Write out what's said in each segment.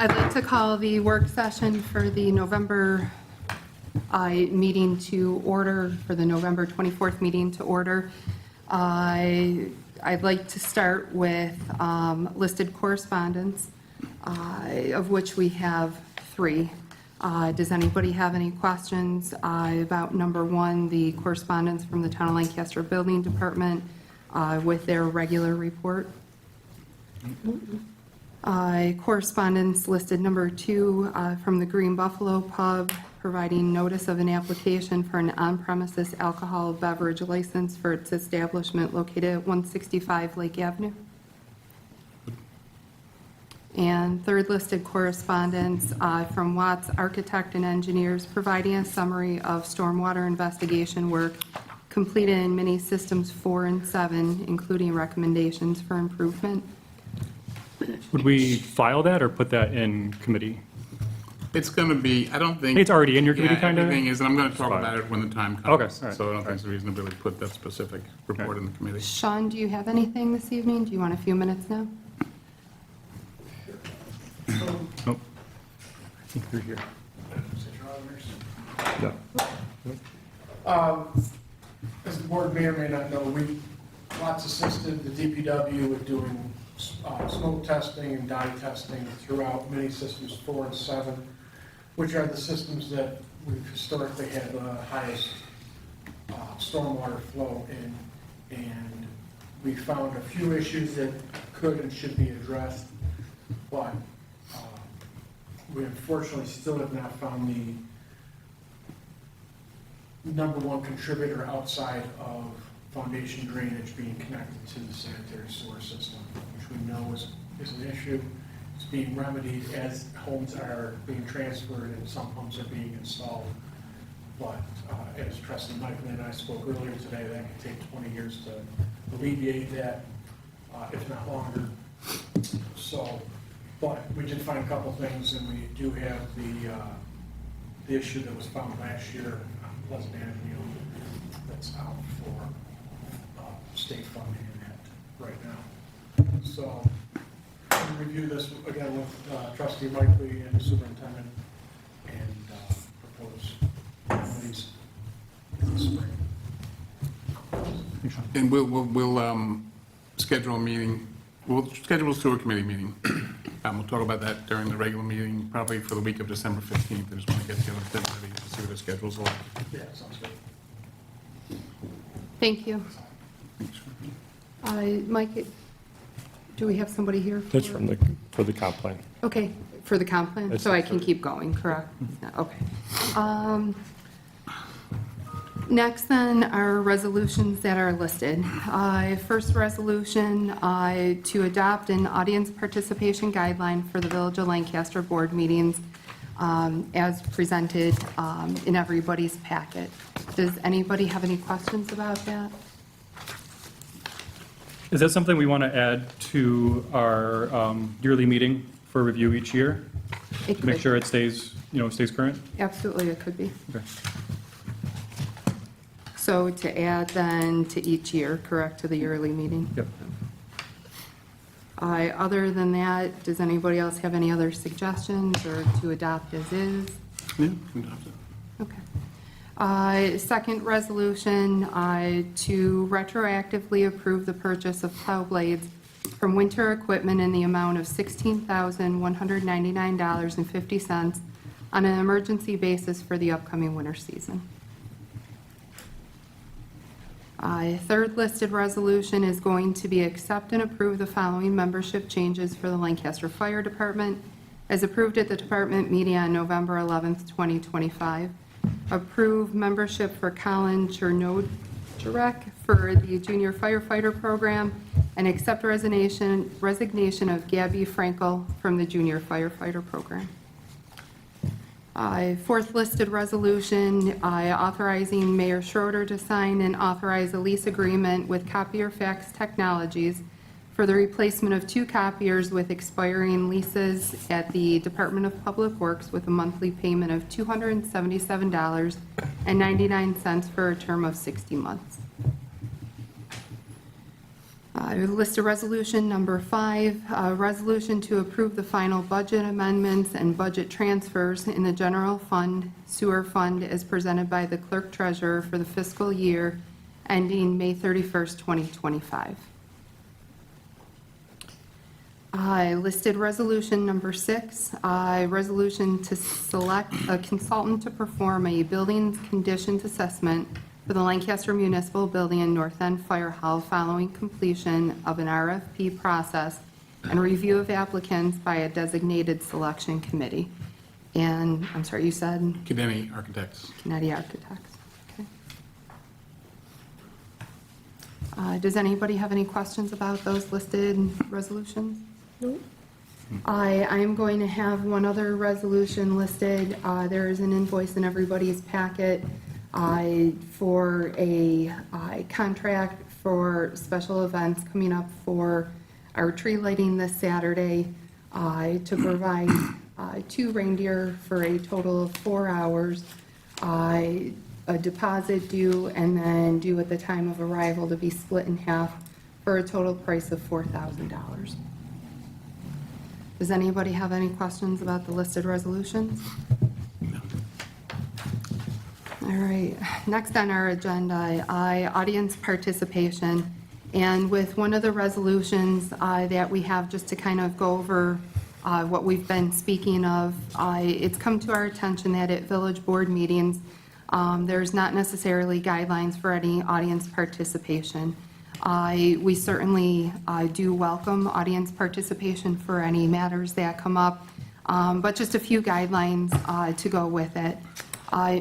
I'd like to call the work session for the November meeting to order, for the November 24th meeting to order. I'd like to start with listed correspondence, of which we have 3. Does anybody have any questions about number 1, the correspondence from the Town of Lancaster Building Department with their regular report? Correspondence listed number 2 from the Green Buffalo Pub, providing notice of an application for an on-premises alcohol beverage license for its establishment located at 165 Lake Avenue. And third listed correspondence from Watts Architect and Engineers, providing a summary of stormwater investigation work completed in mini systems 4 and 7, including recommendations for improvement. Would we file that or put that in committee? It's going to be, I don't think. It's already in your committee, Yeah, kind of? everything is, and I'm going to talk Fine. about it when the time Okay, comes. all right. So I don't think there's a reason to really put that specific report in the committee. Sean, do you have anything this evening? Do you want a few minutes now? Nope. I think you're here. Yeah. As the board may or may not know, Watts assisted the DPW with doing smoke testing and dye testing throughout mini systems 4 and 7, which are the systems that we've historically had the highest stormwater flow in. And we found a few issues that could and should be addressed, but we unfortunately still have not found the number 1 contributor outside of foundation drainage being connected to the sanitary sewer system, which we know is an issue. It's being remedied as homes are being transferred and some homes are being installed. But as Trustee Michael and I spoke earlier today, that could take 20 years to alleviate that, if not longer. So, but we did find a couple things, and we do have the issue that was found last year on Pleasant Avenue that's out for state funding in that right now. So we'll review this again with Trustee Mikely and the superintendent and propose remedies in the spring. And we'll schedule a meeting, we'll schedule a sewer committee meeting. We'll talk about that during the regular meeting, probably for the week of December 15th. I just want to get together with everybody to see what the schedules are. Yeah, sounds good. Thank you. Mike, do we have somebody here? That's for the comp plan. Okay, for the comp plan, That's so I it. can keep going, correct? Okay. Next then are resolutions that are listed. First resolution to adopt an audience participation guideline for the Village of Lancaster board meetings as presented in everybody's packet. Does anybody have any questions about that? Is that something we want to add to our yearly meeting for review each year? It To make could- sure it stays, stays current? Absolutely, it could be. Okay. So to add then to each year, correct, to the yearly meeting? Yep. Other than that, does anybody else have any other suggestions or to adopt as is? Yeah, we can adopt it. Okay. Second resolution, to retroactively approve the purchase of plow blades from Winter Equipment in the amount of $16,199.50 on an emergency basis for the upcoming winter season. Third listed resolution is going to be accept and approve the following membership changes for the Lancaster Fire Department as approved at the department meeting on November 11th, 2025. Approve membership for Colin Chernodurek for the junior firefighter program and accept resignation of Gabby Frankel from the junior firefighter program. Fourth listed resolution, authorizing Mayor Schroeder to sign and authorize a lease agreement with Copier Fax Technologies for the replacement of 2 copiers with expiring leases at the Department of Public Works with a monthly payment of $277.99 for a term of 60 months. Listed resolution number 5, a resolution to approve the final budget amendments and budget transfers in the general fund, sewer fund as presented by the clerk treasurer for the fiscal year ending May 31st, 2025. Listed resolution number 6, resolution to select a consultant to perform a buildings conditions assessment for the Lancaster Municipal Building and North End Fire Hall following completion of an RFP process and review of applicants by a designated selection committee. And, I'm sorry, you said Kennedy Architects. Kennedy Architects. Okay. Does anybody have any questions about those listed resolutions? No. I am going to have one other resolution listed. There is an invoice in everybody's packet for a contract for special events coming up for our tree lighting this Saturday to provide 2 reindeer for a total of 4 hours, a deposit due, and then due at the time of arrival to be split in half for a total price of $4,000. Does anybody have any questions about the listed resolutions? All right, next on our agenda, audience participation. And with one of the resolutions that we have, just to kind of go over what we've been speaking of, it's come to our attention that at village board meetings, there's not necessarily guidelines for any audience participation. We certainly do welcome audience participation for any matters that come up, but just a few guidelines to go with it.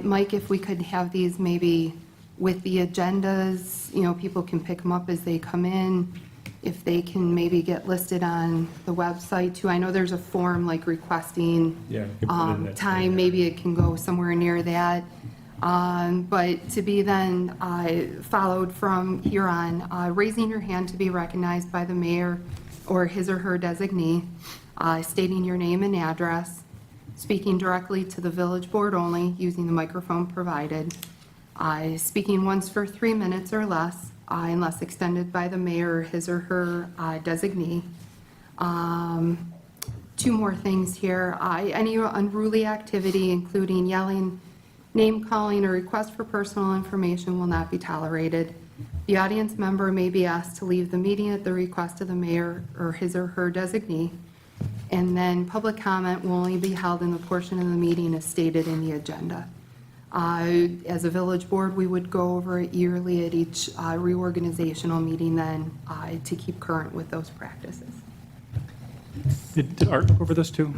Mike, if we could have these maybe with the agendas, you know, people can pick them up as they come in. If they can maybe get listed on the website too. I know there's a form like requesting Yeah, you can put it in that time, maybe it can go somewhere near that. But to be then followed from here on, raising your hand to be recognized by the mayor or his or her designee, stating your name and address, speaking directly to the village board only, using the microphone provided, speaking once for 3 minutes or less, unless extended by the mayor or his or her designee. 2 more things here. Any unruly activity, including yelling, name calling, or request for personal information will not be tolerated. The audience member may be asked to leave the meeting at the request of the mayor or his or her designee. And then public comment will only be held in the portion of the meeting as stated in the agenda. As a village board, we would go over it yearly at each reorganizational meeting then to keep current with those practices. Did Art look over this too?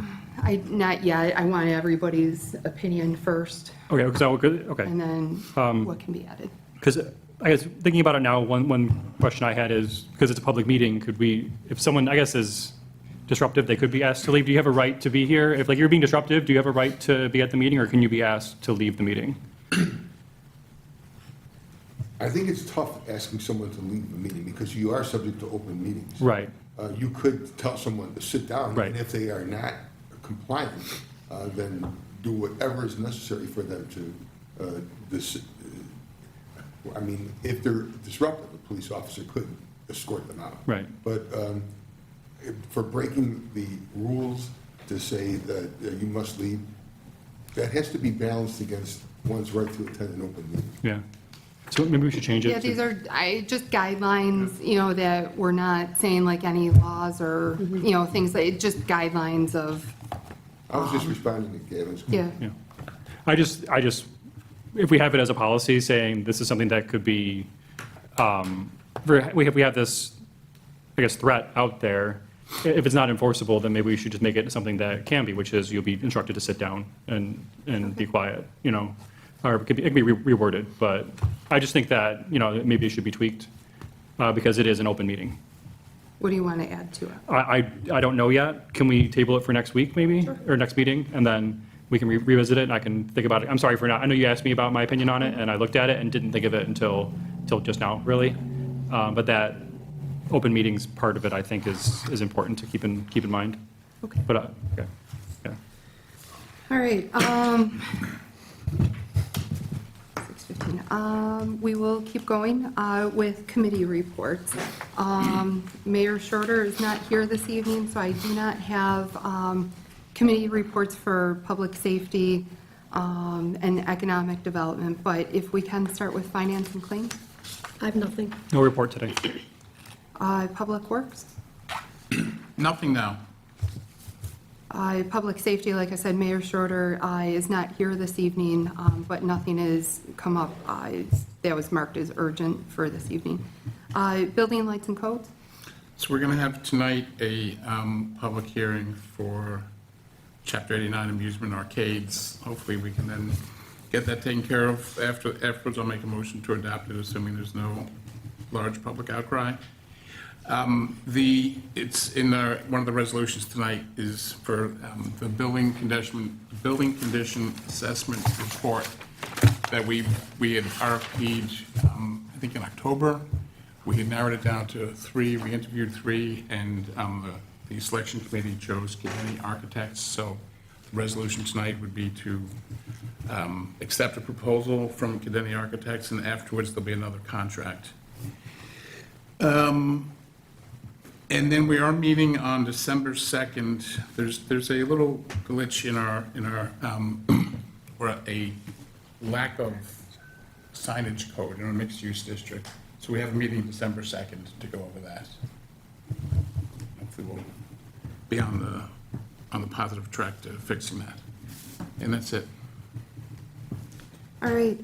Not yet. I want everybody's opinion first, Okay, okay. and then what can be added. Because I guess thinking about it now, one question I had is, because it's a public meeting, could we, if someone, I guess, is disruptive, they could be asked to leave. Do you have a right to be here? If like you're being disruptive, do you have a right to be at the meeting, or can you be asked to leave the meeting? I think it's tough asking someone to leave the meeting because you are subject to open meetings. Right. You could tell someone to sit down. Right. And if they are not compliant, then do whatever is necessary for them to, I mean, if they're disruptive, a police officer could escort them out. Right. But for breaking the rules to say that you must leave, that has to be balanced against one's right to attend an open meeting. Yeah. So maybe we should change it. Yeah, these are just guidelines, you know, that we're not saying like any laws or, you know, things like, just guidelines of, I was just responding to Gavin's. yeah. Yeah. I just, if we have it as a policy saying this is something that could be, we have this, I guess, threat out there. If it's not enforceable, then maybe we should just make it something that can be, which is you'll be instructed to sit down and be quiet, you know, or it could be reworded. But I just think that, you know, maybe it should be tweaked because it is an open meeting. What do you want to add to it? I don't know yet. Can we table it for next week maybe, or next meeting? And then we can revisit it and I can think about it. I'm sorry for not, I know you asked me about my opinion on it and I looked at it and didn't think of it until just now, really. But that open meetings part of it, I think, is important to keep in mind. Okay. But, okay, yeah. All right. 6:15. fine. We will keep going with committee reports. Mayor Schroeder is not here this evening, so I do not have committee reports for public safety and economic development, but if we can start with finance and claims. I have nothing. No report today. Public works. Nothing now. Public safety, like I said, Mayor Schroeder is not here this evening, but nothing has come up that was marked as urgent for this evening. Building lights and codes. So we're going to have tonight a public hearing for Chapter 89 amusement arcades. Hopefully, we can then get that taken care of. Afterwards, I'll make a motion to adopt it, assuming there's no large public outcry. It's in one of the resolutions tonight is for the building condition assessment report that we had RFP'd, I think in October. We had narrowed it down to 3, we interviewed 3, and the selection committee chose Kidney Architects. So the resolution tonight would be to accept a proposal from Kidney Architects, and afterwards there'll be another contract. And then we are meeting on December 2nd. There's a little glitch in our or a lack of signage code in our mixed-use district. So we have a meeting December 2nd to go over that. Hopefully we'll be on the positive track to fixing that. And that's it. All right,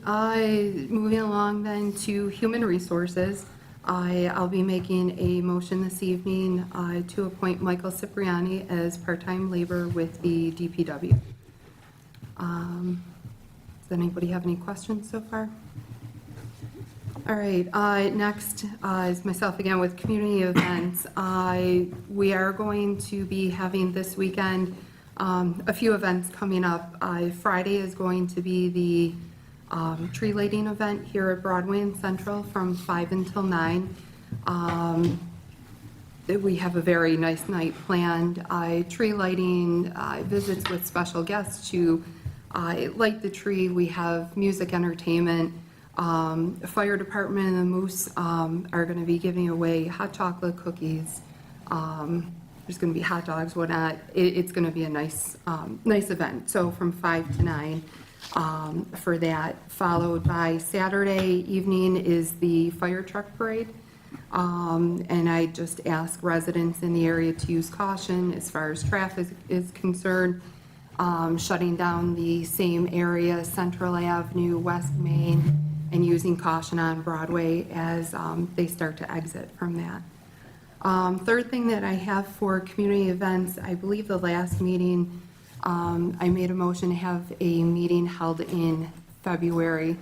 moving along then to human resources. I'll be making a motion this evening to appoint Michael Cipriani as part-time laborer with the DPW. Does anybody have any questions so far? All right, next is myself again with community events. We are going to be having this weekend a few events coming up. Friday is going to be the tree lighting event here at Broadway and Central from 5 until 9. We have a very nice night planned. Tree lighting, visits with special guests to light the tree. We have music entertainment. Fire department and the Moose are going to be giving away hot chocolate cookies. There's going to be hot dogs, whatnot. It's going to be a nice event. So from 5 to 9. For that, followed by Saturday evening is the fire truck parade. And I just ask residents in the area to use caution as far as traffic is concerned, shutting down the same area, Central Avenue, West Main, and using caution on Broadway as they start to exit from that. Third thing that I have for community events, I believe the last meeting, I made a motion to have a meeting held in February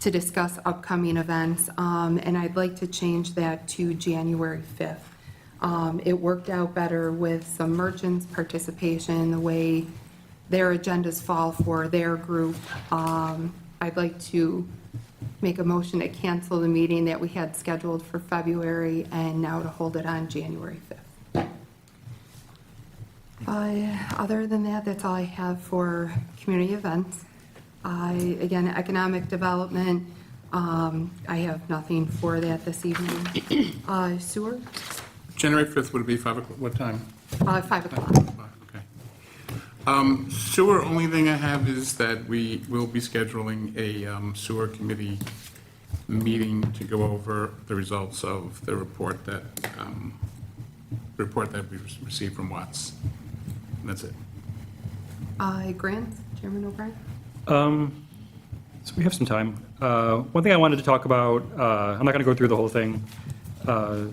to discuss upcoming events, and I'd like to change that to January 5th. It worked out better with some merchants' participation, the way their agendas fall for their group. I'd like to make a motion to cancel the meeting that we had scheduled for February and now to hold it on January 5th. Other than that, that's all I have for community events. Again, economic development, I have nothing for that this evening. Sewer, January 5th would be 5 o'clock, what time? 5 o'clock. Okay. Sewer, only thing I have is that we will be scheduling a sewer committee meeting to go over the results of the report that we received from Watts. And that's it. Grants, Chairman O'Brien? So we have some time. One thing I wanted to talk about, I'm not going to go through the whole thing at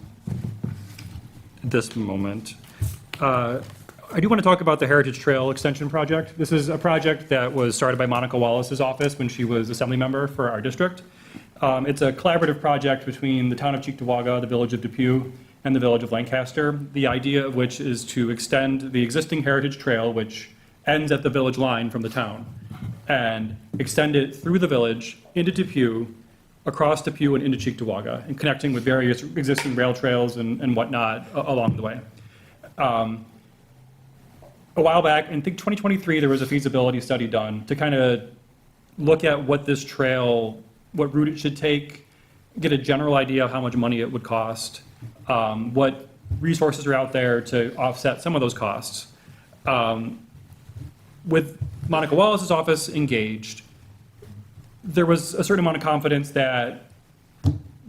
this moment. I do want to talk about the Heritage Trail Extension Project. This is a project that was started by Monica Wallace's office when she was Assembly Member for our district. It's a collaborative project between the town of Cheektowaga, the village of Depew, and the village of Lancaster. The idea of which is to extend the existing Heritage Trail, which ends at the village line from the town, and extend it through the village into Depew, across Depew and into Cheektowaga, and connecting with various existing rail trails and whatnot along the way. A while back, I think 2023, there was a feasibility study done to kind of look at what this trail what route it should take, get a general idea of how much money it would cost, what resources are out there to offset some of those costs. With Monica Wallace's office engaged, there was a certain amount of confidence that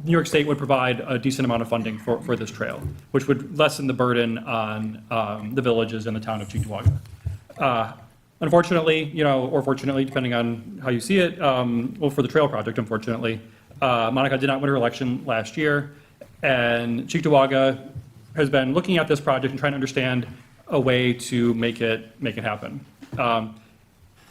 New York State would provide a decent amount of funding for this trail, which would lessen the burden on the villages and the town of Cheektowaga. Unfortunately, or fortunately, depending on how you see it, well, for the trail project, unfortunately, Monica did not win her election last year, and Cheektowaga has been looking at this project and trying to understand a way to make it happen.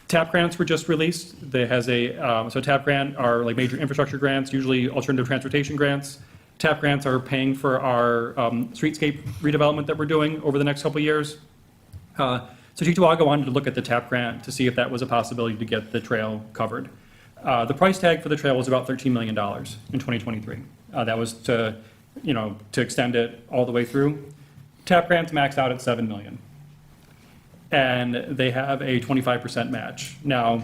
TAP grants were just released. There has so TAP grant are like major infrastructure grants, usually alternative transportation grants. TAP grants are paying for our streetscape redevelopment that we're doing over the next couple of years. So Cheektowaga wanted to look at the TAP grant to see if that was a possibility to get the trail covered. The price tag for the trail was about $13 million in 2023. That was to extend it all the way through. TAP grants maxed out at $7 million. And they have a 25% match. Now,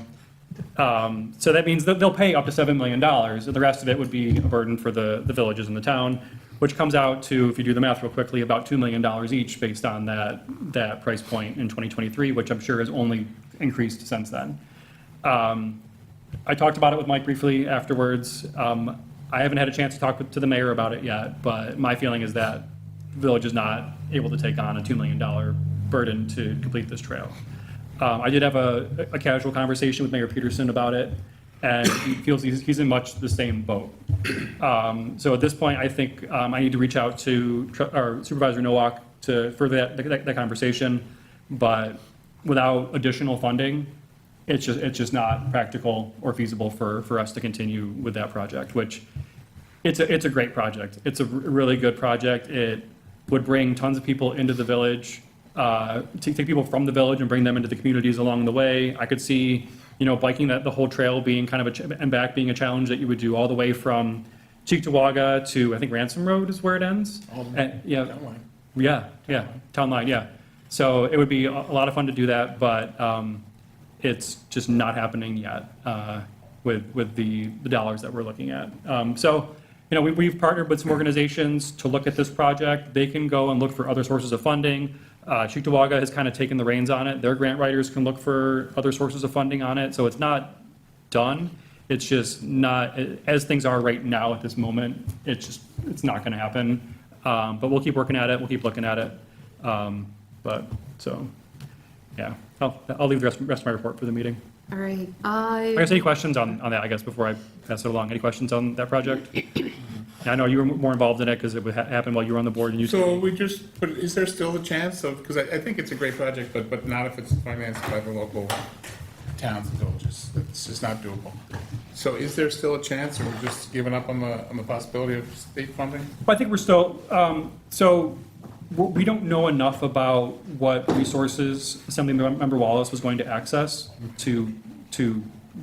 so that means that they'll pay up to $7 million, and the rest of it would be a burden for the villages in the town, which comes out to, if you do the math real quickly, about $2 million each based on that price point in 2023, which I'm sure has only increased since then. I talked about it with Mike briefly afterwards. I haven't had a chance to talk to the mayor about it yet, but my feeling is that the village is not able to take on a $2 million burden to complete this trail. I did have a casual conversation with Mayor Peterson about it, and he feels he's in much the same boat. So at this point, I think I need to reach out to our Supervisor Nowak to further that conversation, but without additional funding, it's just not practical or feasible for us to continue with that project, which it's a great project. It's a really good project. It would bring tons of people into the village, take people from the village and bring them into the communities along the way. I could see, biking the whole trail being kind of and back being a challenge that you would do all the way from Cheektowaga to, I think Ransom Road is where it ends. Town line, yeah. So it would be a lot of fun to do that, but it's just not happening yet with the dollars that we're looking at. We've partnered with some organizations to look at this project. They can go and look for other sources of funding. Cheektowaga has kind of taken the reins on it. Their grant writers can look for other sources of funding on it. So it's not done. It's just not, as things are right now at this moment, it's not going to happen. But we'll keep working at it. We'll keep looking at it. I'll leave the rest of my report for the meeting. All right, I guess any questions on that, I guess, before I pass it along? Any questions on that project? I know you were more involved in it because it would happen while you were on the board and you. So but is there still a chance of, because I think it's a great project, but not if it's financed by the local towns and villages. It's just not doable. So is there still a chance, or we're just giving up on the possibility of state funding? I think we're still, we don't know enough about what resources Assemblymember Wallace was going to access to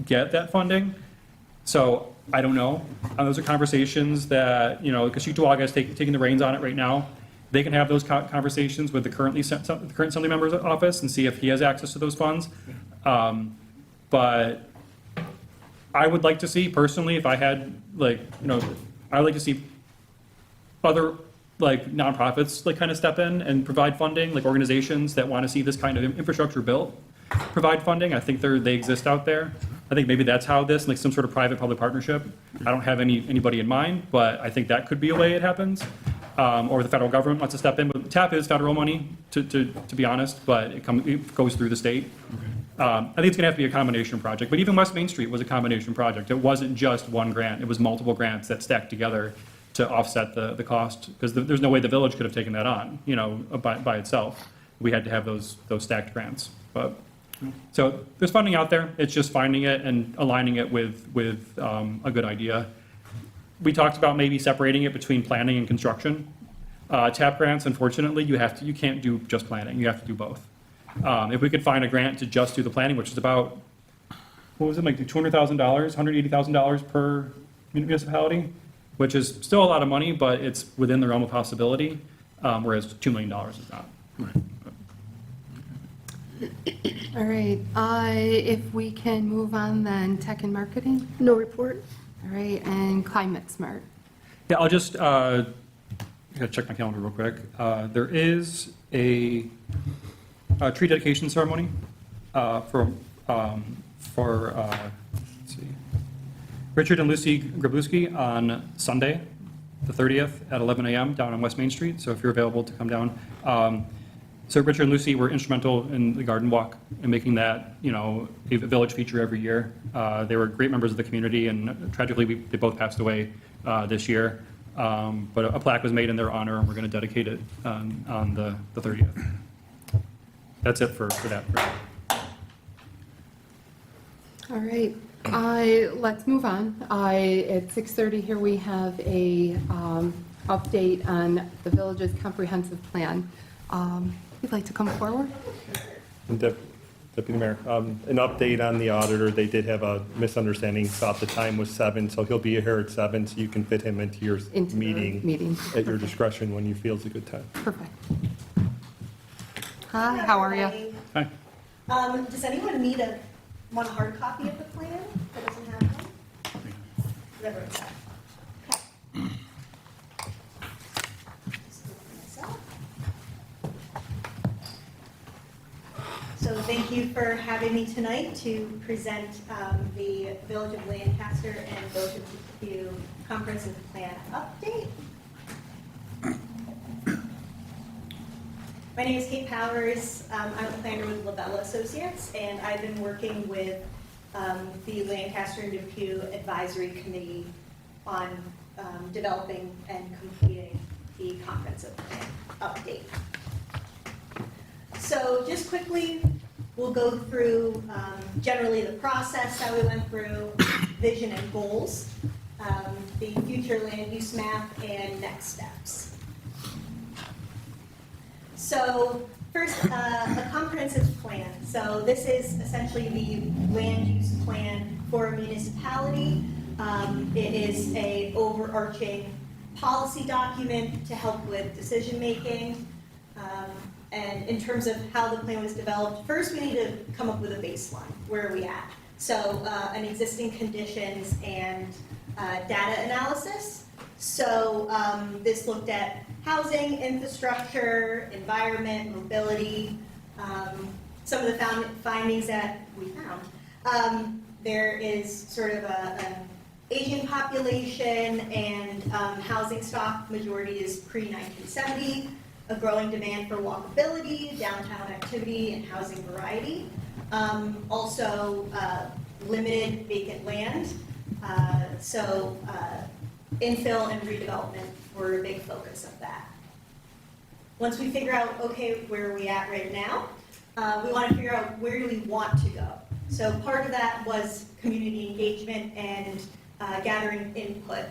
get that funding. So I don't know. Those are conversations that, because Cheektowaga is taking the reins on it right now. They can have those conversations with the current Assemblymember's office and see if he has access to those funds. But I would like to see, personally, if I had, I would like to see other nonprofits kind of step in and provide funding, like organizations that want to see this kind of infrastructure built, provide funding. I think they exist out there. I think maybe that's how this, some sort of private-public partnership. I don't have anybody in mind, but I think that could be a way it happens. Or the federal government wants to step in. But TAP is federal money, to be honest, but it goes through the state. I think it's going to have to be a combination project. But even West Main Street was a combination project. It wasn't just one grant. It was multiple grants that stacked together to offset the cost, because there's no way the village could have taken that on, by itself. We had to have those stacked grants. But so there's funding out there. It's just finding it and aligning it with a good idea. We talked about maybe separating it between planning and construction. TAP grants, unfortunately, you can't do just planning. You have to do both. If we could find a grant to just do the planning, which is about, what was it, like $200,000, $180,000 per municipality, which is still a lot of money, but it's within the realm of possibility, whereas $2 million is not. all right. If we can move on then, tech and marketing. No report. All right, and Climate Smart. Yeah, I'll just, I gotta check my calendar real quick. There is a tree dedication ceremony for, let's see, Richard and Lucy Grabowski on Sunday, the 30th at 11 a.m. down on West Main Street, so if you're available to come down. So Richard and Lucy were instrumental in the garden walk and making that, you know, a village feature every year. They were great members of the community, and tragically, they both passed away this year. But a plaque was made in their honor, and we're going to dedicate it on the 30th. That's it for that. All right, let's move on. At 6:30 here, we have a update on the village's comprehensive plan. You'd like to come forward? And Deputy Mayor, an update on the auditor. They did have a misunderstanding, thought the time was 7, so he'll be here at 7, so you can fit him into your Into the meeting. at your discretion when you feel it's a good time. Perfect. Hi, how are you? Hi. Does anyone need want a hard copy of the plan that doesn't have one? Whatever it's at. Okay. Just open this up. So thank you for having me tonight to present the Village of Lancaster and Village of Depew Comprehensive Plan Update. My name is Kate Powers. I'm a planner with Labella Associates, and I've been working with the Lancaster and Depew Advisory Committee on developing and completing the comprehensive plan update. So just quickly, we'll go through generally the process that we went through, vision and goals, the future land use map, and next steps. So first, a comprehensive plan. So this is essentially the land use plan for a municipality. It is a overarching policy document to help with decision making. And in terms of how the plan was developed, first we need to come up with a baseline. Where are we at? So an existing conditions and data analysis. So this looked at housing, infrastructure, environment, mobility. Some of the findings that we found. There is sort of an aging population and housing stock. Majority is pre-1970. A growing demand for walkability, downtown activity, and housing variety. Also, limited vacant land. So infill and redevelopment were a big focus of that. Once we figure out, okay, where are we at right now, we want to figure out where do we want to go. So part of that was community engagement and gathering input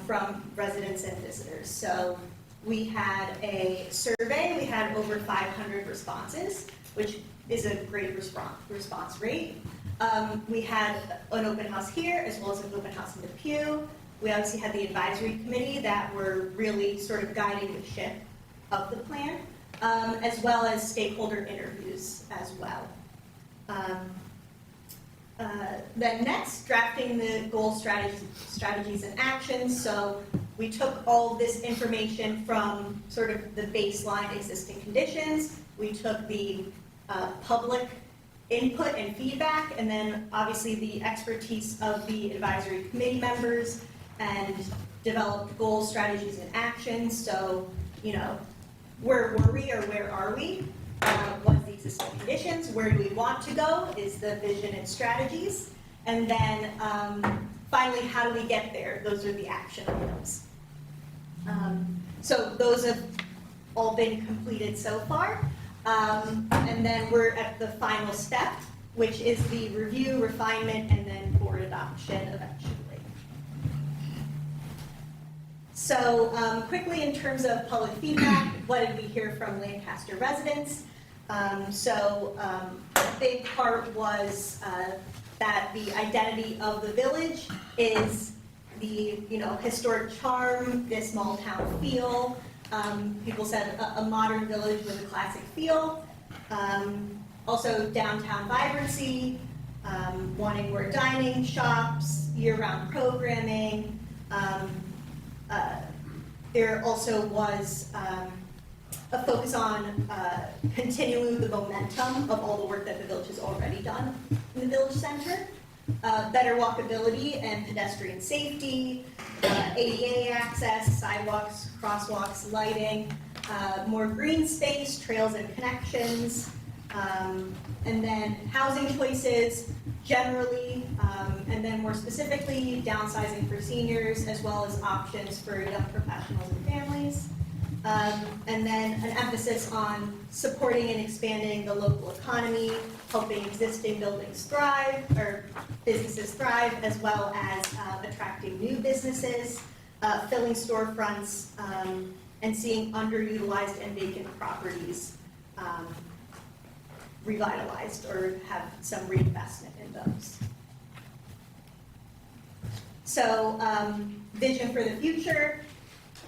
from residents and visitors. So we had a survey, we had over 500 responses, which is a great response rate. We had an open house here, as well as an open house in Depew. We obviously had the advisory committee that were really sort of guiding the ship of the plan, as well as stakeholder interviews as well. Then next, drafting the goal strategies and actions. So we took all this information from sort of the baseline existing conditions. We took the public input and feedback, and then obviously the expertise of the advisory committee members, and developed goals, strategies, and actions. So, you know, where were we or where are we? What's the existing conditions? Where do we want to go is the vision and strategies. And then finally, how do we get there? Those are the action items. So those have all been completed so far. And then we're at the final step, which is the review, refinement, and then board adoption eventually. So quickly, in terms of public feedback, what did we hear from Lancaster residents? A big part was that the identity of the village is the historic charm, the small town feel. People said a modern village with a classic feel. Also downtown vibrancy, wanting more dining, shops, year-round programming. There also was a focus on continuing the momentum of all the work that the village has already done in the village center. Better walkability and pedestrian safety, ADA access, sidewalks, crosswalks, lighting, more green space, trails and connections, and then housing choices generally, and then more specifically, downsizing for seniors, as well as options for young professionals and families. And then an emphasis on supporting and expanding the local economy, helping existing buildings thrive, or businesses thrive, as well as attracting new businesses, filling storefronts, and seeing underutilized and vacant properties revitalized or have some reinvestment in those. So, vision for the future.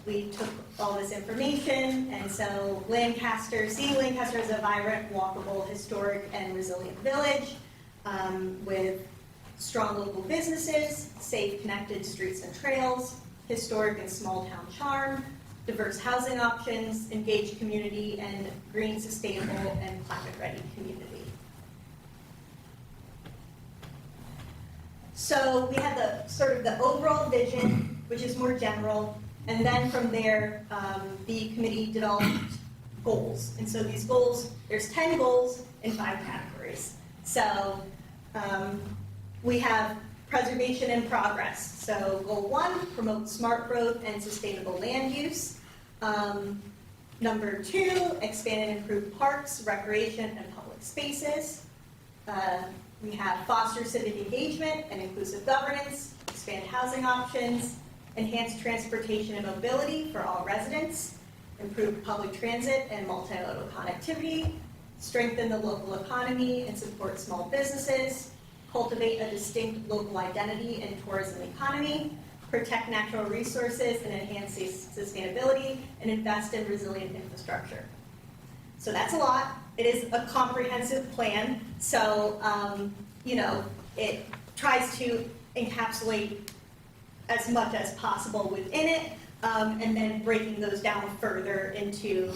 We took all this information, and so seeing Lancaster as a vibrant, walkable, historic, and resilient village with strong local businesses, safe, connected streets and trails, historic and small town charm, diverse housing options, engaged community, and green, sustainable, and climate-ready community. So we had the sort of the overall vision, which is more general. And then from there, the committee developed goals. And so these goals, there's 10 goals in 5 categories. So we have preservation and progress. So goal 1, promote smart growth and sustainable land use. Number 2, expand and improve parks, recreation, and public spaces. We have foster civic engagement and inclusive governance, expand housing options, enhance transportation and mobility for all residents, improve public transit and multimodal connectivity, strengthen the local economy and support small businesses, cultivate a distinct local identity and tourism economy, protect natural resources and enhance sustainability, and invest in resilient infrastructure. So that's a lot. It is a comprehensive plan. So, it tries to encapsulate as much as possible within it, and then breaking those down further into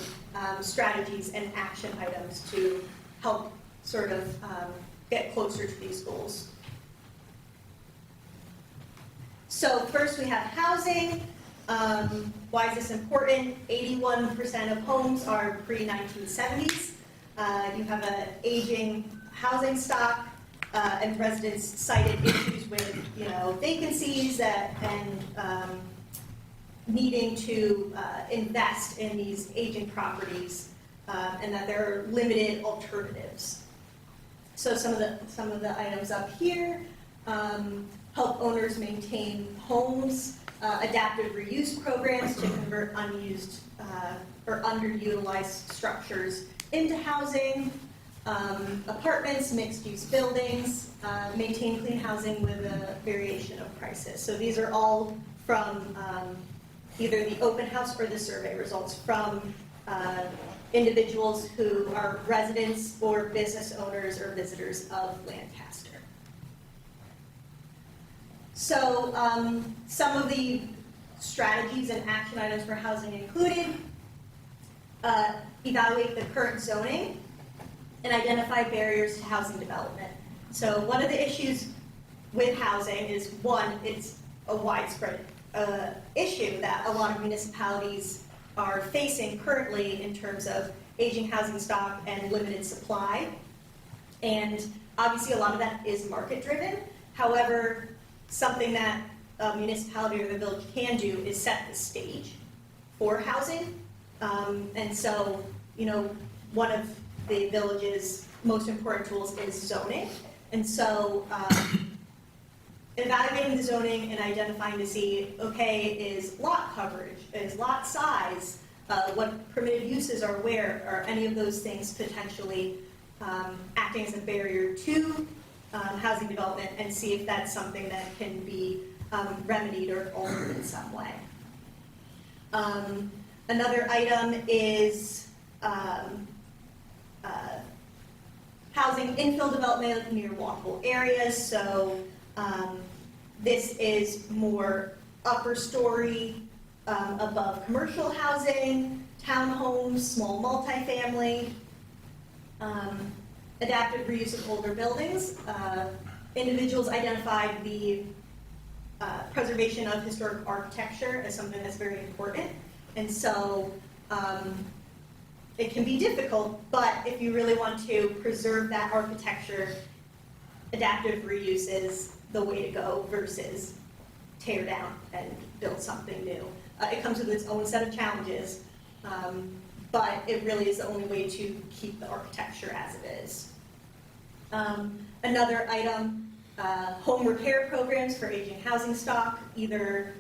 strategies and action items to help sort of get closer to these goals. So first we have housing. Why is this important? 81% of homes are pre-1970s. You have an aging housing stock, and residents cited issues with, vacancies and needing to invest in these aging properties, and that there are limited alternatives. So some of the items up here, help owners maintain homes, adaptive reuse programs to convert unused or underutilized structures into housing, apartments, mixed-use buildings, maintain clean housing with a variation of prices. So these are all from either the open house or the survey results from individuals who are residents or business owners or visitors of Lancaster. So some of the strategies and action items for housing included, evaluate the current zoning and identify barriers to housing development. So one of the issues with housing is, one, it's a widespread issue that a lot of municipalities are facing currently in terms of aging housing stock and limited supply. And obviously a lot of that is market driven. However, something that a municipality or the village can do is set the stage for housing. And so, one of the village's most important tools is zoning. And so, evaluating the zoning and identifying to see, okay, is lot coverage, is lot size, what permitted uses are where, are any of those things potentially acting as a barrier to housing development, and see if that's something that can be remedied or altered in some way. Another item is housing infill development near walkable areas, so this is more upper story, above commercial housing, townhomes, small multifamily, adaptive reuse of older buildings. Individuals identified the preservation of historic architecture as something that's very important. And so it can be difficult, but if you really want to preserve that architecture, adaptive reuse is the way to go versus tear down and build something new. It comes with its own set of challenges, but it really is the only way to keep the architecture as it is. Another item, home repair programs for aging housing stock, either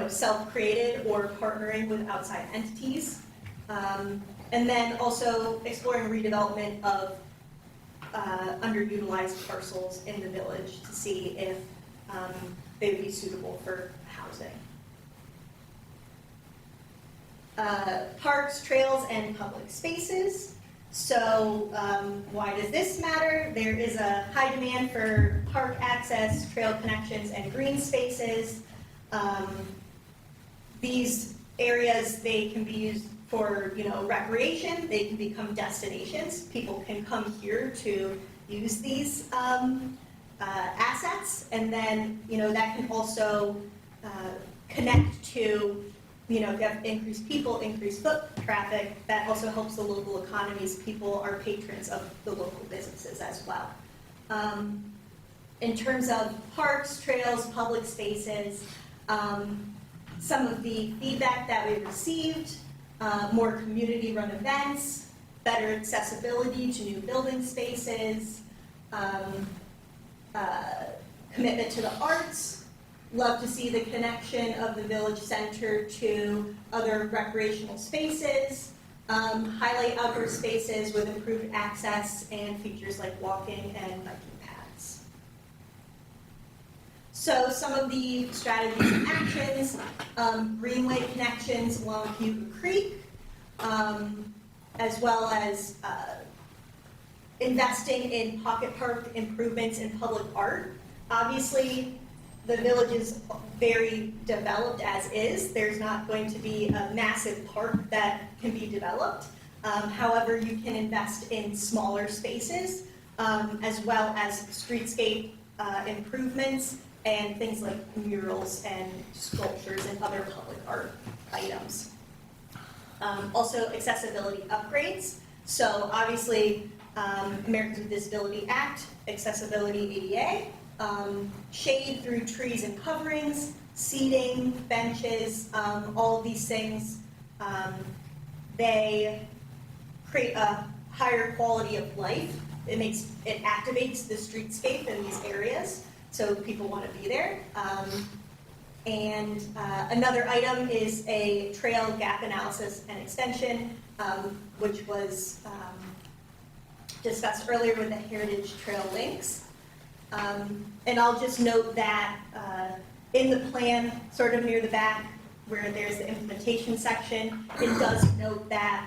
self-created or partnering with outside entities. And then also exploring redevelopment of underutilized parcels in the village to see if they would be suitable for housing. Parks, trails, and public spaces. So why does this matter? There is a high demand for park access, trail connections, and green spaces. These areas, they can be used for recreation. They can become destinations. People can come here to use these assets, and then that can also connect to if you have increased people, increased foot traffic, that also helps the local economies. People are patrons of the local businesses as well. In terms of parks, trails, public spaces, some of the feedback that we received, more community-run events, better accessibility to new building spaces, commitment to the arts. Love to see the connection of the village center to other recreational spaces, highlight outdoor spaces with improved access and features like walking and biking paths. So some of the strategies and actions, greenway connections along Hugo Creek, as well as investing in pocket park improvements and public art. Obviously, the village is very developed as is. There's not going to be a massive park that can be developed. However, you can invest in smaller spaces, as well as streetscape improvements and things like murals and sculptures and other public art items. Also, accessibility upgrades. So obviously, Americans with Disability Act, Accessibility ADA, shade through trees and coverings, seating, benches, all of these things, they create a higher quality of life. It activates the streetscape in these areas, so people want to be there. And another item is a trail gap analysis and extension, which was discussed earlier with the Heritage Trail links. And I'll just note that in the plan, sort of near the back, where there's the implementation section, it does note that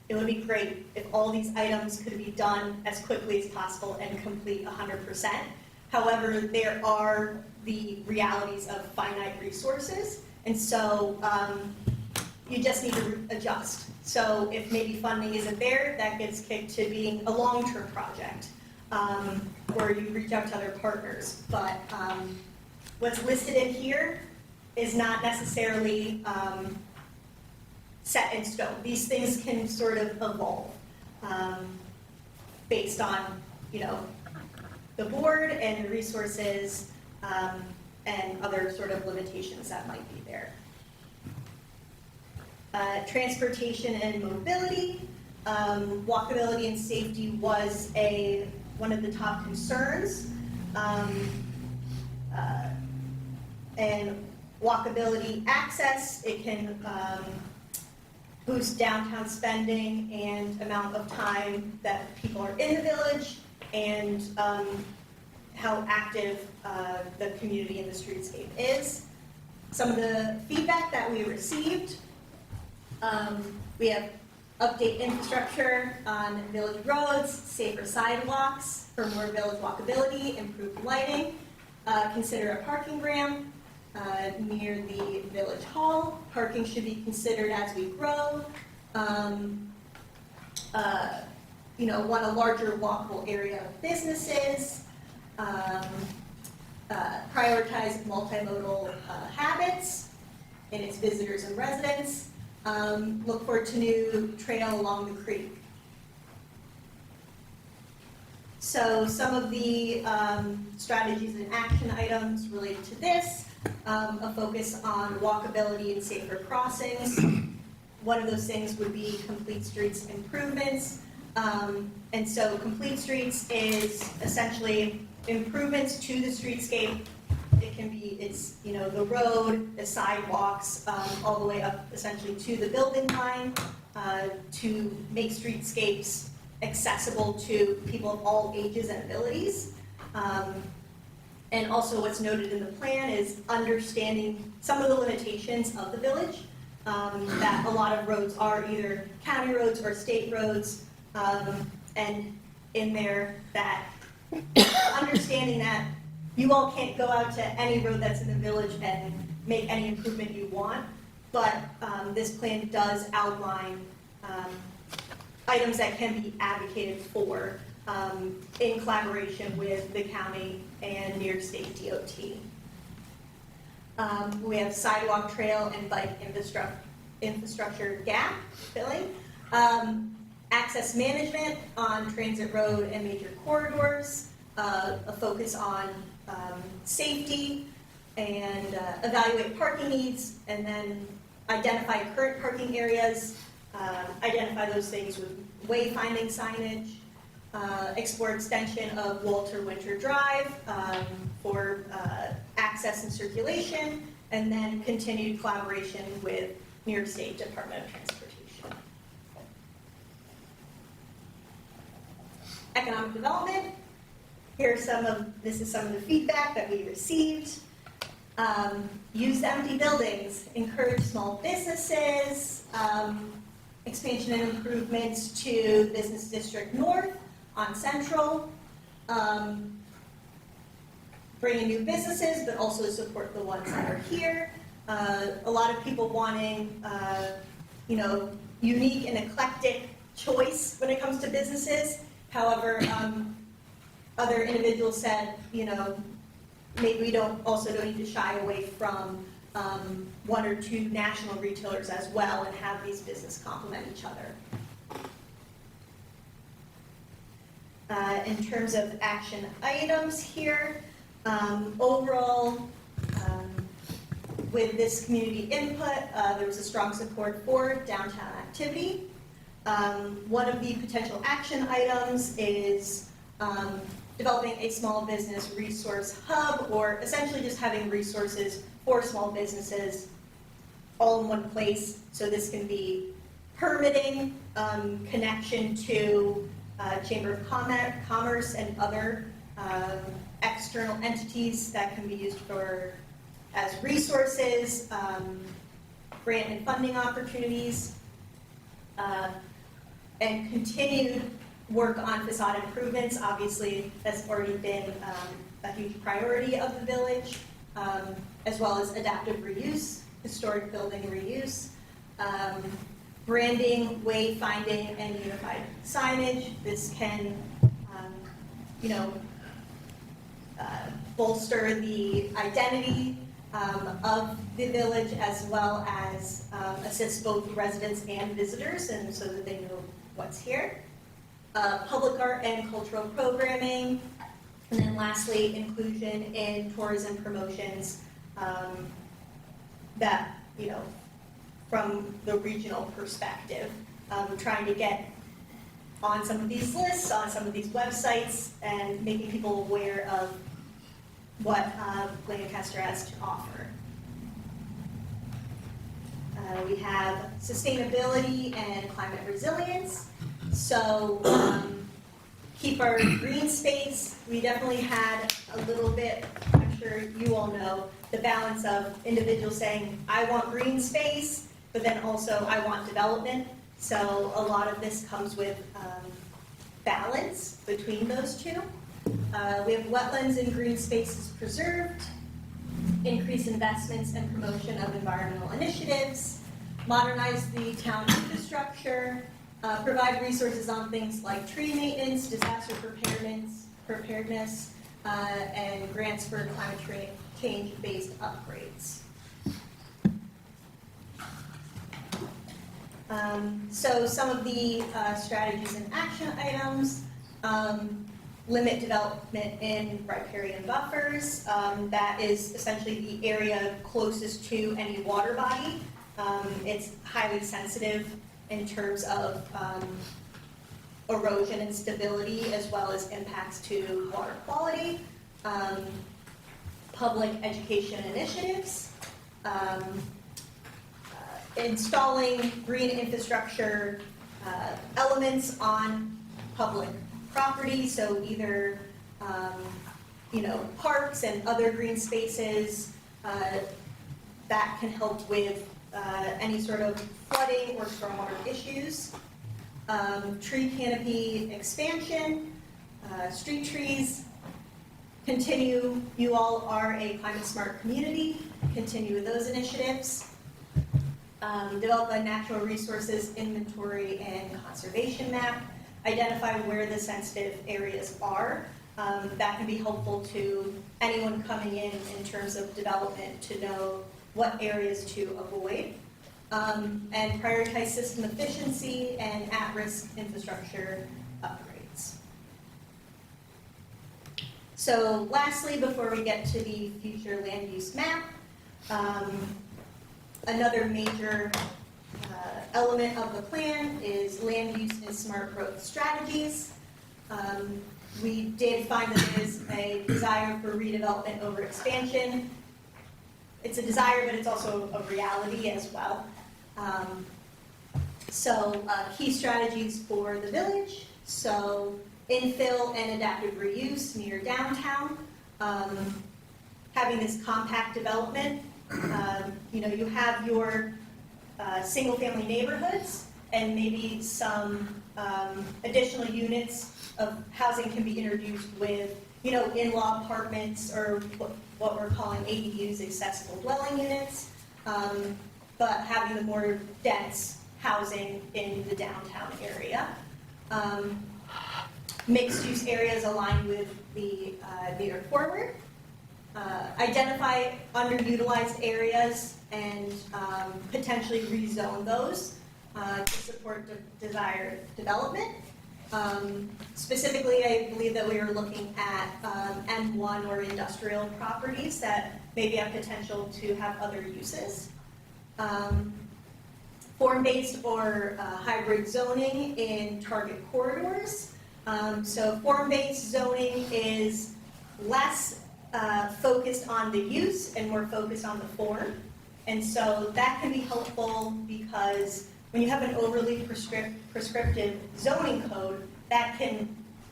it would be great if all these items could be done as quickly as possible and complete 100%. However, there are the realities of finite resources, and so you just need to adjust. So if maybe funding isn't there, that gets kicked to being a long-term project. Or you reach out to other partners. But what's listed in here is not necessarily set in stone. These things can sort of evolve based on, the board and the resources and other sort of limitations that might be there. Transportation and mobility. Walkability and safety was one of the top concerns, and walkability access, it can boost downtown spending and amount of time that people are in the village, and how active the community and the streetscape is. Some of the feedback that we received, we have update infrastructure on village roads, safer sidewalks for more village walkability, improved lighting, consider a parking ramp near the village hall. Parking should be considered as we grow. Want a larger walkable area of businesses. Prioritize multimodal habits in its visitors and residents. Look forward to new trail along the creek. So some of the strategies and action items related to this, a focus on walkability and safer crossings. One of those things would be complete streets improvements. And so complete streets is essentially improvements to the streetscape. It can be, the road, the sidewalks, all the way up essentially to the building line, to make streetscapes accessible to people of all ages and abilities. And also what's noted in the plan is understanding some of the limitations of the village, that a lot of roads are either county roads or state roads, and in there that understanding that you all can't go out to any road that's in the village and make any improvement you want, but this plan does outline items that can be advocated for in collaboration with the county and New York State DOT. We have sidewalk, trail, and bike infrastructure gap filling. Access management on transit road and major corridors, a focus on safety, and evaluate parking needs, and then identify current parking areas, identify those things with wayfinding signage, explore extension of Walter Winter Drive for access and circulation, and then continued collaboration with New York State Department of Transportation. Economic development. This is some of the feedback that we received. Use empty buildings, encourage small businesses, expansion and improvements to Business District North on Central, bring in new businesses, but also support the ones that are here. A lot of people wanting, unique and eclectic choice when it comes to businesses. However, other individuals said, maybe we don't need to shy away from one or two national retailers as well and have these businesses complement each other. In terms of action items here, overall, with this community input, there was a strong support for downtown activity. One of the potential action items is developing a small business resource hub, or essentially just having resources for small businesses all in one place. So this can be permitting, connection to Chamber of Commerce and other external entities that can be used as resources, grant and funding opportunities, and continued work on facade improvements. Obviously, that's already been a huge priority of the village, as well as adaptive reuse, historic building reuse, branding, wayfinding, and unified signage. This can, bolster the identity of the village, as well as assist both residents and visitors, and so that they know what's here. Public art and cultural programming, and then lastly, inclusion in tourism promotions that, from the regional perspective, trying to get on some of these lists, on some of these websites, and making people aware of what Lancaster has to offer. We have sustainability and climate resilience. So keep our green space. We definitely had a little bit, I'm sure you all know, the balance of individuals saying, I want green space, but then also I want development. So a lot of this comes with balance between those two. We have wetlands and green spaces preserved, increase investments and promotion of environmental initiatives, modernize the town infrastructure, provide resources on things like tree maintenance, disaster preparedness, and grants for climate change-based upgrades. So some of the strategies and action items, limit development in riparian buffers. That is essentially the area closest to any water body. It's highly sensitive in terms of erosion and stability, as well as impacts to water quality. Public education initiatives. Installing green infrastructure elements on public property, so either parks and other green spaces that can help with any sort of flooding or stormwater issues. Tree canopy expansion, street trees. Continue, you all are a climate smart community, continue with those initiatives. Develop a natural resources inventory and conservation map. Identify where the sensitive areas are. That can be helpful to anyone coming in terms of development to know what areas to avoid. And prioritize system efficiency and at-risk infrastructure upgrades. So lastly, before we get to the future land use map, another major element of the plan is land use and smart growth strategies. We did find that there is a desire for redevelopment over expansion. It's a desire, but it's also a reality as well. Key strategies for the village. So infill and adaptive reuse near downtown. Having this compact development. You have your single-family neighborhoods, and maybe some additional units of housing can be introduced with, in-law apartments or what we're calling ADUs, accessible dwelling units, but having the more dense housing in the downtown area. Mixed-use areas aligned with the New York Forward. Identify underutilized areas and potentially rezone those to support desired development. Specifically, I believe that we are looking at M1 or industrial properties that maybe have potential to have other uses. Form-based or hybrid zoning in target corridors. So form-based zoning is less focused on the use and more focused on the form. And so that can be helpful because when you have an overly prescriptive zoning code, that can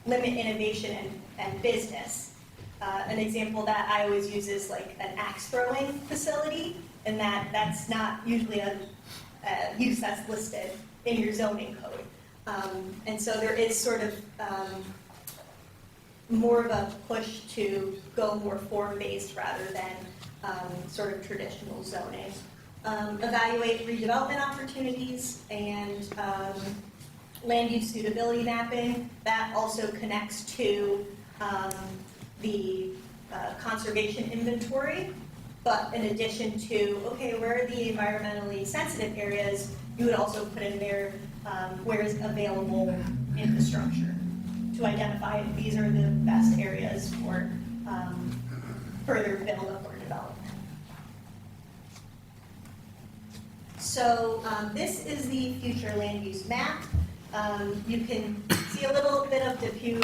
limit innovation and business. An example that I always use is like an axe throwing facility, and that's not usually a use that's listed in your zoning code. And so there is sort of more of a push to go more form-based rather than sort of traditional zoning. Evaluate redevelopment opportunities and land use suitability mapping. That also connects to the conservation inventory, but in addition to, okay, where are the environmentally sensitive areas, you would also put in there where is available infrastructure to identify these are the best areas for further build-up or development. So this is the future land use map. You can see a little bit of Depew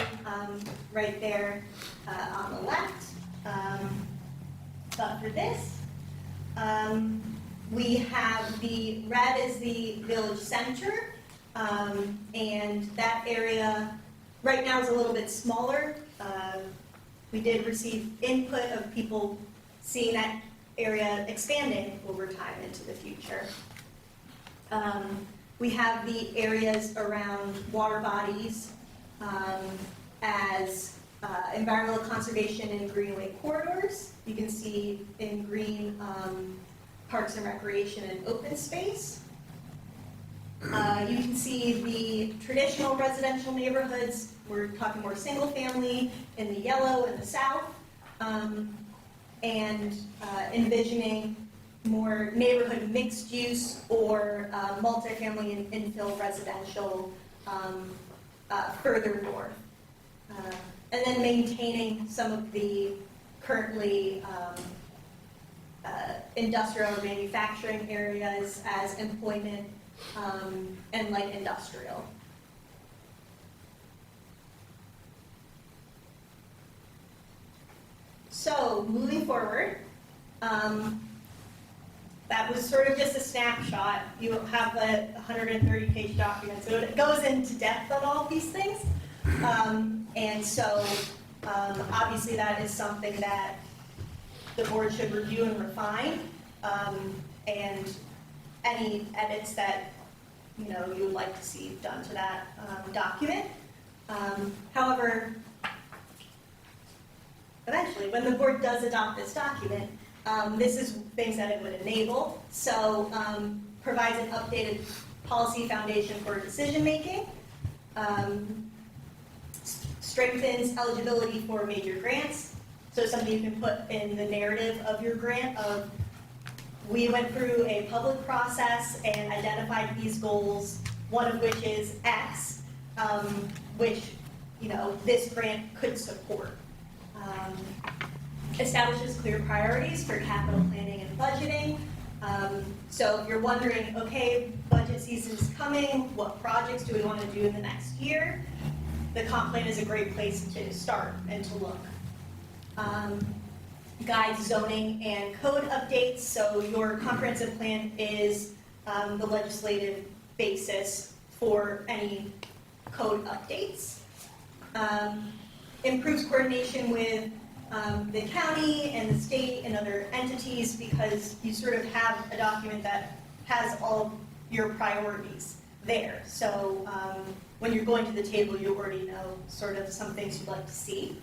right there on the left. But for this, we have the red is the village center, and that area right now is a little bit smaller. We did receive input of people seeing that area expanding over time into the future. We have the areas around water bodies as environmental conservation and greenway corridors. You can see in green parks and recreation and open space. You can see the traditional residential neighborhoods. We're talking more single family in the yellow in the south, and envisioning more neighborhood mixed use or multifamily and infill residential further north. And then maintaining some of the currently industrial or manufacturing areas as employment and light industrial. So moving forward, that was sort of just a snapshot. You have a 130-page document, so it goes into depth on all these things. And so obviously that is something that the board should review and refine, and any edits that you would like to see done to that document. However, eventually, when the board does adopt this document, this is things that it would enable. So provides an updated policy foundation for decision-making, strengthens eligibility for major grants. So something you can put in the narrative of your grant of, we went through a public process and identified these goals, one of which is X, which this grant could support. Establishes clear priorities for capital planning and budgeting. So if you're wondering, okay, budget season's coming, what projects do we want to do in the next year? The comp plan is a great place to start and to look. Guides zoning and code updates. So your comprehensive plan is the legislative basis for any code updates. Improves coordination with the county and the state and other entities, because you sort of have a document that has all your priorities there. So when you're going to the table, you already know sort of some things you'd like to see.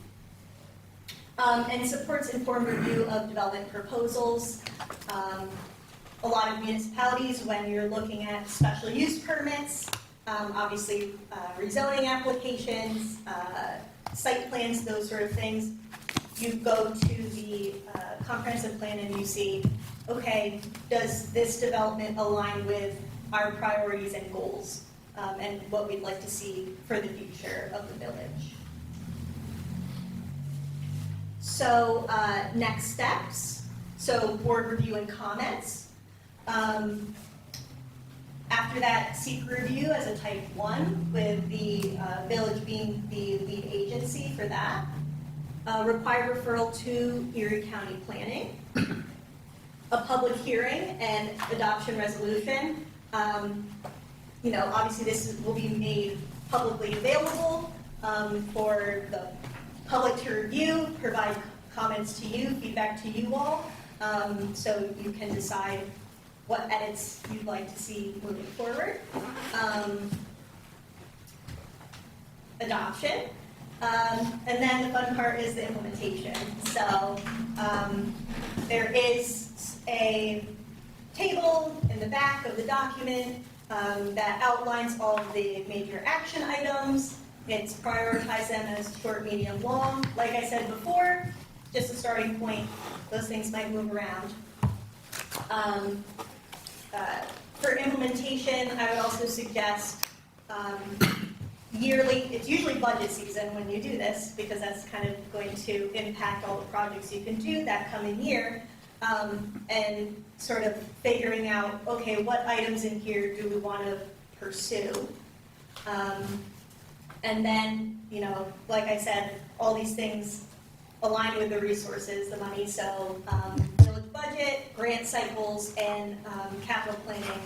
And supports informed review of development proposals. A lot of municipalities, when you're looking at special use permits, obviously rezoning applications, site plans, those sort of things, you go to the comprehensive plan and you see, okay, does this development align with our priorities and goals, and what we'd like to see for the future of the village. So next steps, so board review and comments. After that, seek review as a type 1, with the village being the lead agency for that. Require referral to Erie County Planning. A public hearing and adoption resolution. Obviously this will be made publicly available for the public to review, provide comments to you, feedback to you all, so you can decide what edits you'd like to see moving forward. Adoption. And then the fun part is the implementation. So there is a table in the back of the document that outlines all of the major action items. It's prioritized them as short, medium, long. Like I said before, just a starting point. Those things might move around. For implementation, I would also suggest yearly, it's usually budget season when you do this, because that's kind of going to impact all the projects you can do that coming year, and sort of figuring out, okay, what items in here do we want to pursue? And then, like I said, all these things align with the resources, the money, so village budget, grant cycles, and capital planning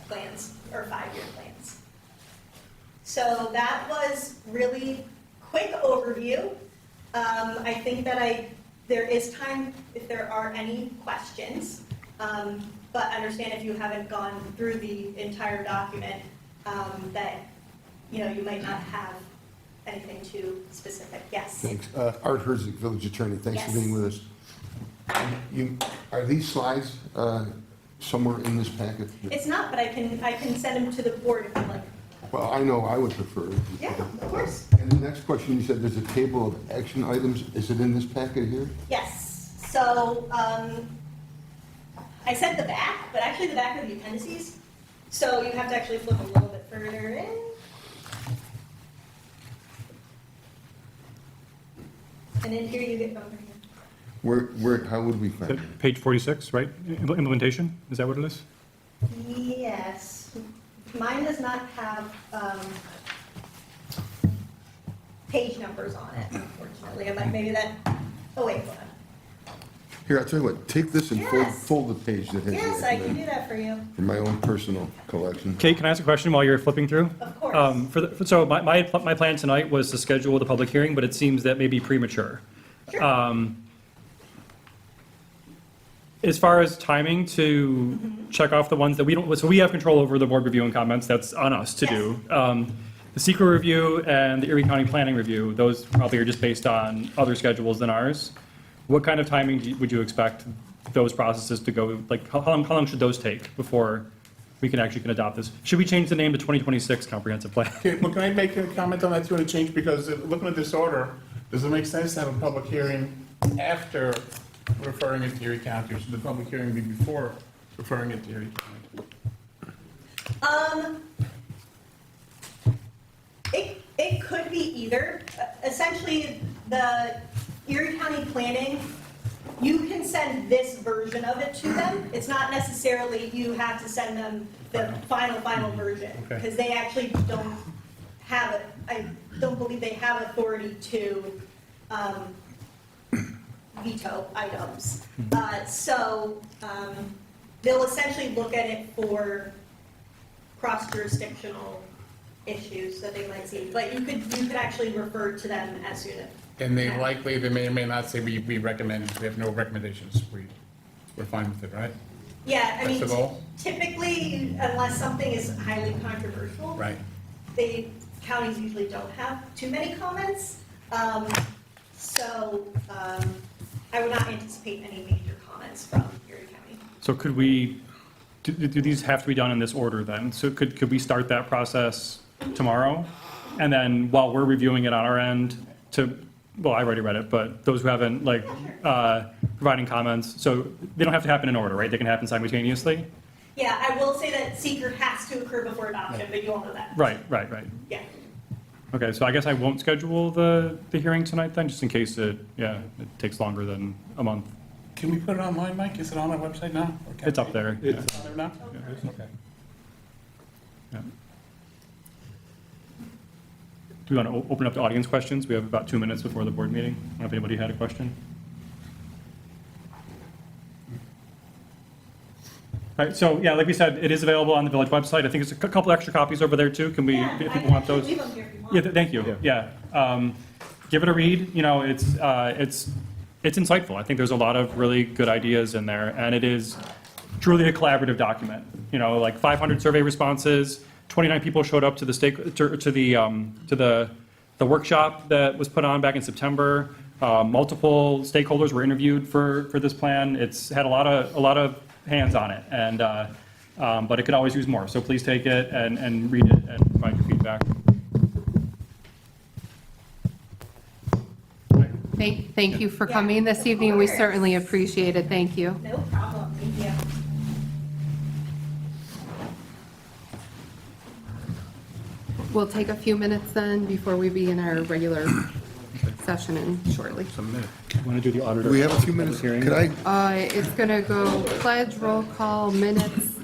plans, or 5-year plans. So that was really quick overview. I think that there is time if there are any questions. But understand if you haven't gone through the entire document, that, you know, you might not have anything too specific. Yes? Thanks. Art Herzig, Village Attorney, thanks for Yes. being with us. Are these slides somewhere in this packet? It's not, but I can send them to the board if you'd like. Well, I know I would prefer. Yeah, of course. And the next question, you said there's a table of action items. Is it in this packet here? Yes, so, I said the back, but actually the back are the appendices. So you have to actually flip a little bit further in. And then here you get over here. How would we find it? Page 46, right? Implementation, is that what it is? Yes, mine does not have, page numbers on it, unfortunately. Maybe that, oh wait, hold on. Here, I'll tell you what, take this and Yes. fold the page that has Yes, it I can do that for you, for my own personal collection. Kate, can I ask a question while you're flipping through? of course. So my plan tonight was to schedule the public hearing, but it seems that may be premature. Sure. As far as timing to check off the ones that we don't, so we have control over the board review and comments, that's on us to do. The secret review and the Erie County Planning Review, those probably are just based on other schedules than ours. What kind of timing would you expect those processes to go, like, how long should those take before we can adopt this? Should we change the name to 2026 Comprehensive Plan? Okay, well, can I make a comment on that too, and change, because looking at this order, does it make sense to have a public hearing after referring it to Erie County, or should the public hearing be before referring it to Erie County? It could be either. Essentially, the Erie County Planning, you can send this version of it to them. It's not necessarily you have to send them the final version, Okay. because they actually don't have it. I don't believe they have authority to veto items. They'll essentially look at it for cross-jurisdictional issues that they might see. But you could actually refer to them as soon as. And they may or may not say, we recommend, we have no recommendations, we're fine with it, right? Yeah, I mean, That's the goal? typically, unless something is highly controversial. Right. Counties usually don't have too many comments. I would not anticipate any major comments from Erie County. So could we, do these have to be done in this order then? So could we start that process tomorrow? And then while we're reviewing it on our end well, I already read it, but those who haven't, providing comments, so they don't have to happen in order, right? They can happen simultaneously? Yeah, I will say that seeker has to occur before adoption, but you all know that. Right. Yeah. Okay, so I guess I won't schedule the hearing tonight then, just in case it takes longer than a month. Can we put it online, Mike? Is it on our website now? Or can It's up we- there. It's on there now? Okay. Yeah. Do we want to open up to audience questions? We have about 2 minutes before the board meeting. I don't know if anybody had a question. All right, so yeah, like we said, it is available on the village website. I think it's a couple extra copies over there too. Can we, Yeah, if I people can want actually those? leave them here if you want. Yeah, thank you, yeah. Give it a read, it's insightful. I think there's a lot of really good ideas in there, and it is truly a collaborative document. 500 survey responses, 29 people showed up to the workshop that was put on back in September. Multiple stakeholders were interviewed for this plan. It's had a lot of hands on it, and but it could always use more. So please take it and read it and provide your feedback. Thank you for Yeah, coming this of evening. We course. certainly appreciate it. Thank you. No problem, thank you. We'll take a few minutes then before we begin our regular session in shortly. Want to do the auditor? We have a few minutes. Hearing? Could I, It's going to go pledge, roll call, minutes,